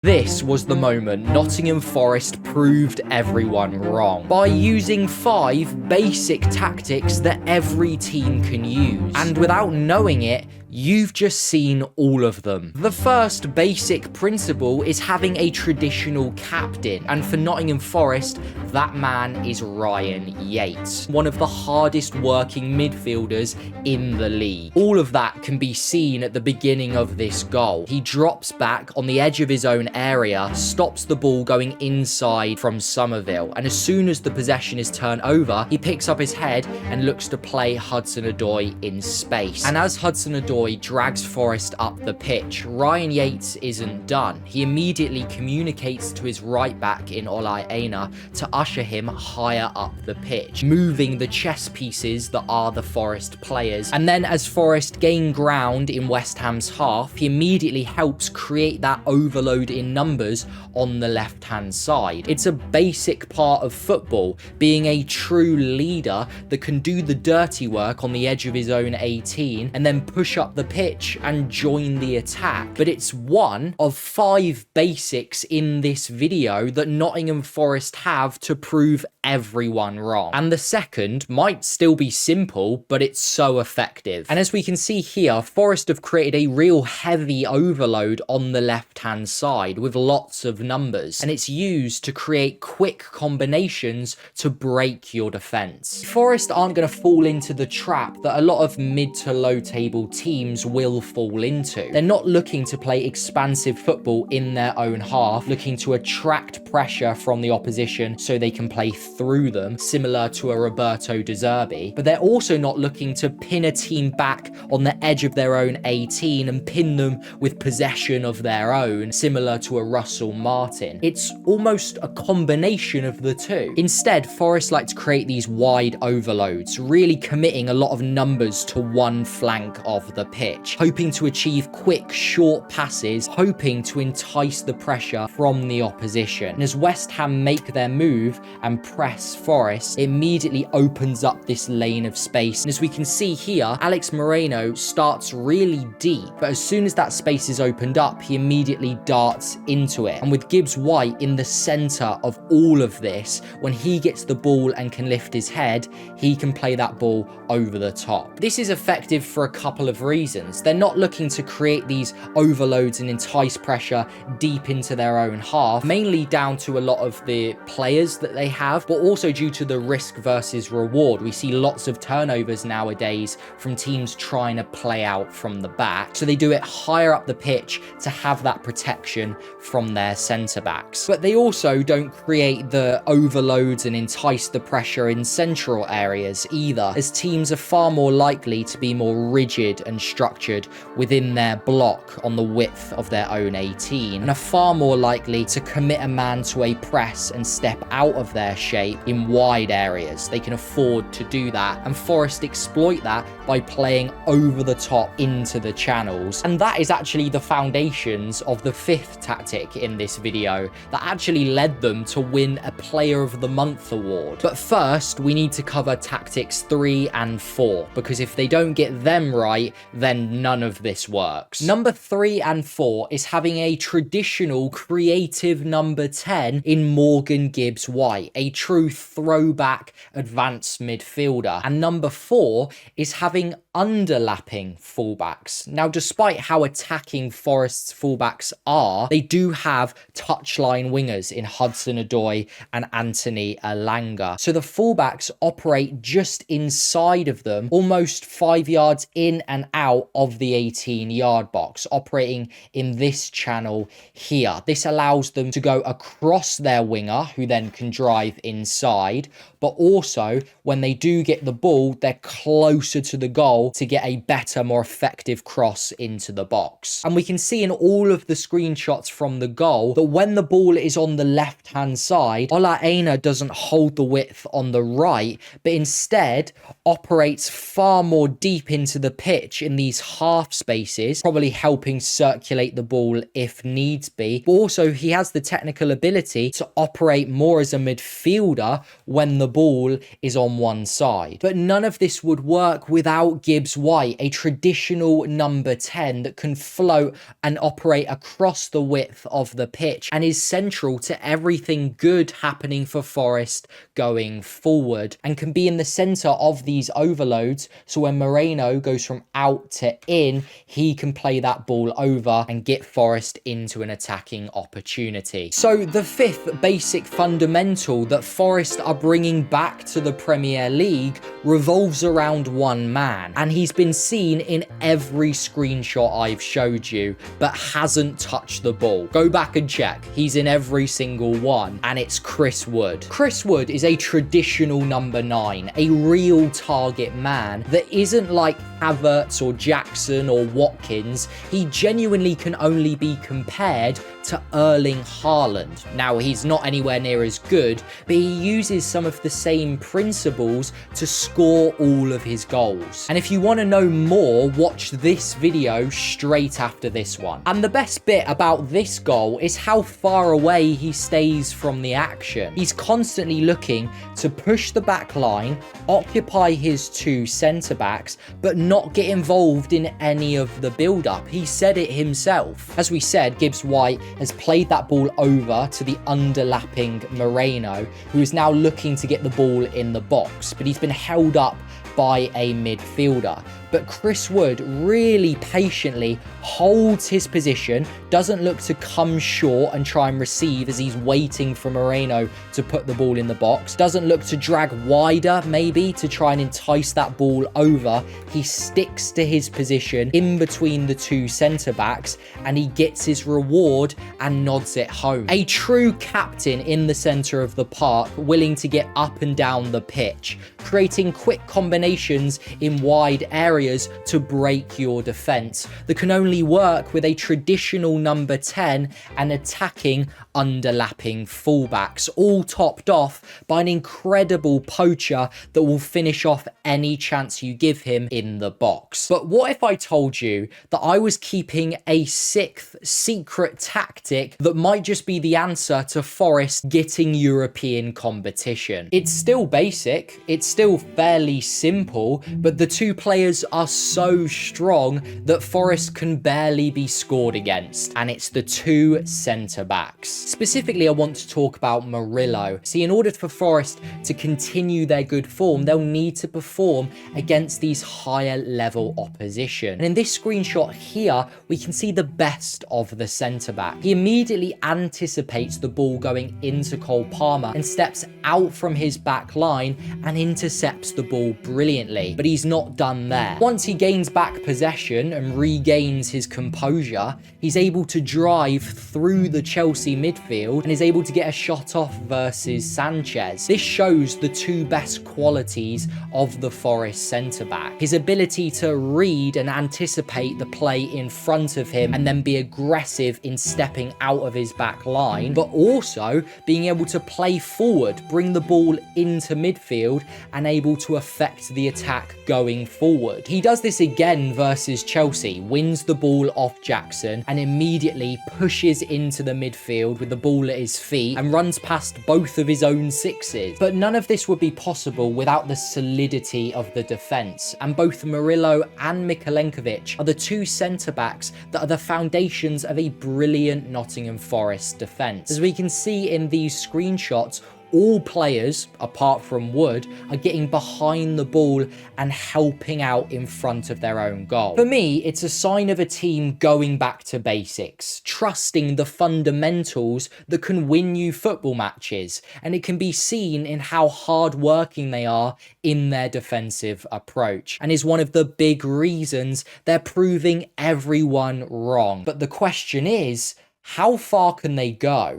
This was the moment Nottingham Forest proved everyone wrong by using 5 basic tactics that every team can use. And without knowing it, you've just seen all of them. The first basic principle is having a traditional captain, and for Nottingham Forest, that man is Ryan Yates, one of the hardest working midfielders in the league. All of that can be seen at the beginning of this goal. He drops back on the edge of his own area, stops the ball going inside from Somerville, and as soon as the possession is turned over, he picks up his head and looks to play Hudson-Odoi in space. And as Hudson-Odoi drags Forest up the pitch, Ryan Yates isn't done. He immediately communicates to his right back in Ola Aina to usher him higher up the pitch, moving the chess pieces that are the Forest players. And then as Forest gain ground in West Ham's half, he immediately helps create that overload in numbers on the left hand side. It's a basic part of football, being a true leader that can do the dirty work on the edge of his own 18 and then push up the pitch and join the attack. But it's one of 5 basics in this video that Nottingham Forest have to prove everyone wrong. And the second might still be simple, but it's so effective. And as we can see here, Forest have created a real heavy overload on the left hand side with lots of numbers, and it's used to create quick combinations to break your defense. Forest aren't going to fall into the trap that a lot of mid to low table teams will fall into. They're not looking to play expansive football in their own half, looking to attract pressure from the opposition so they can play through them, similar to a Roberto De Zerbi, but they're also not looking to pin a team back on the edge of their own 18 and pin them with possession of their own, similar to a Russell Martin. It's almost a combination of the two. Instead, Forest like to create these wide overloads, really committing a lot of numbers to one flank of the pitch, hoping to achieve quick, short passes, hoping to entice the pressure from the opposition. And as West Ham make their move and press Forest, it immediately opens up this lane of space. And as we can see here, Alex Moreno starts really deep, but as soon as that space is opened up, he immediately darts into it. And with Gibbs White in the center of all of this, when he gets the ball and can lift his head, he can play that ball over the top. This is effective for a couple of reasons. They're not looking to create these overloads and entice pressure deep into their own half, mainly down to a lot of the players that they have, but also due to the risk versus reward. We see lots of turnovers nowadays from teams trying to play out from the back, so they do it higher up the pitch to have that protection from their centre backs. But they also don't create the overloads and entice the pressure in central areas either, as teams are far more likely to be more rigid and structured within their block on the width of their own 18, and are far more likely to commit a man to a press and step out of their shape in wide areas. They can afford to do that, and Forest exploit that by playing over the top into the channels. And that is actually the foundations of the 5th tactic in this video that actually led them to win a Player of the Month award. But first, we need to cover tactics 3 and 4, because if they don't get them right, then none of this works. Number 3 and 4 is having a traditional creative number 10 in Morgan Gibbs White, a true throwback advanced midfielder. And number 4 is having underlapping fullbacks. Now, despite how attacking Forest's fullbacks are, they do have touchline wingers in Hudson-Odoi and Anthony Elanga. So the fullbacks operate just inside of them, almost 5 yards in and out of the 18-yard box, operating in this channel here. This allows them to go across their winger, who then can drive inside, but also when they do get the ball, they're closer to the goal to get a better, more effective cross into the box. And we can see in all of the screenshots from the goal that when the ball is on the left hand side, Ola Aina doesn't hold the width on the right, but instead operates far more deep into the pitch in these half spaces, probably helping circulate the ball if needs be. But also he has the technical ability to operate more as a midfielder when the ball is on one side. But none of this would work without Gibbs White, a traditional number 10 that can float and operate across the width of the pitch and is central to everything good happening for Forest going forward, and can be in the centre of these overloads. So when Moreno goes from out to in, he can play that ball over and get Forest into an attacking opportunity. So the fifth basic fundamental that Forest are bringing back to the Premier League revolves around one man, and he's been seen in every screenshot I've showed you, but hasn't touched the ball. Go back and check. He's in every single one, and it's Chris Wood. Chris Wood is a traditional number 9, a real target man that isn't like Havertz or Jackson or Watkins. He genuinely can only be compared to Erling Haaland. Now, he's not anywhere near as good, but he uses some of the same principles to score all of his goals. And if you want to know more, watch this video straight after this one. And the best bit about this goal is how far away he stays from the action. He's constantly looking to push the back line, occupy his 2 centre-backs, but not get involved in any of the build-up. He said it himself. As we said, Gibbs White has played that ball over to the underlapping Moreno, who is now looking to get the ball in the box, but he's been held up by a midfielder. But Chris Wood really patiently holds his position, doesn't look to come short and try and receive as he's waiting for Moreno to put the ball in the box, doesn't look to drag wider maybe to try and entice that ball over. He sticks to his position in between the 2 centre-backs, and he gets his reward and nods it home. A true captain in the centre of the park, willing to get up and down the pitch, creating quick combinations in wide areas to break your defence that can only work with a traditional number 10 and attacking underlapping fullbacks, all topped off by an incredible poacher that will finish off any chance you give him in the box. But what if I told you that I was keeping a 6th secret tactic that might just be the answer to Forest getting European competition? It's still basic, it's still fairly simple, but the 2 players are so strong that Forest can barely be scored against, and it's the 2 centre-backs. Specifically, I want to talk about Murillo. See, in order for Forest to continue their good form, they'll need to perform against these higher level opposition. And in this screenshot here, we can see the best of the centre-back. He immediately anticipates the ball going into Cole Palmer and steps out from his back line and intercepts the ball brilliantly. But he's not done there. Once he gains back possession and regains his composure, he's able to drive through the Chelsea midfield and is able to get a shot off versus Sanchez. This shows the 2 best qualities of the Forest centre-back. His ability to read and anticipate the play in front of him and then be aggressive in stepping out of his back line, but also being able to play forward, bring the ball into midfield and able to affect the attack going forward. He does this again versus Chelsea, wins the ball off Jackson and immediately pushes into the midfield with the ball at his feet and runs past both of his own 6s. But none of this would be possible without the solidity of the defence, and both Murillo and Mikalenkovic are the 2 centre-backs that are the foundations of a brilliant Nottingham Forest defence. As we can see in these screenshots, all players, apart from Wood, are getting behind the ball and helping out in front of their own goal. For me, it's a sign of a team going back to basics, trusting the fundamentals that can win you football matches, and it can be seen in how hard-working they are in their defensive approach, and is one of the big reasons they're proving everyone wrong. But the question is, how far can they go?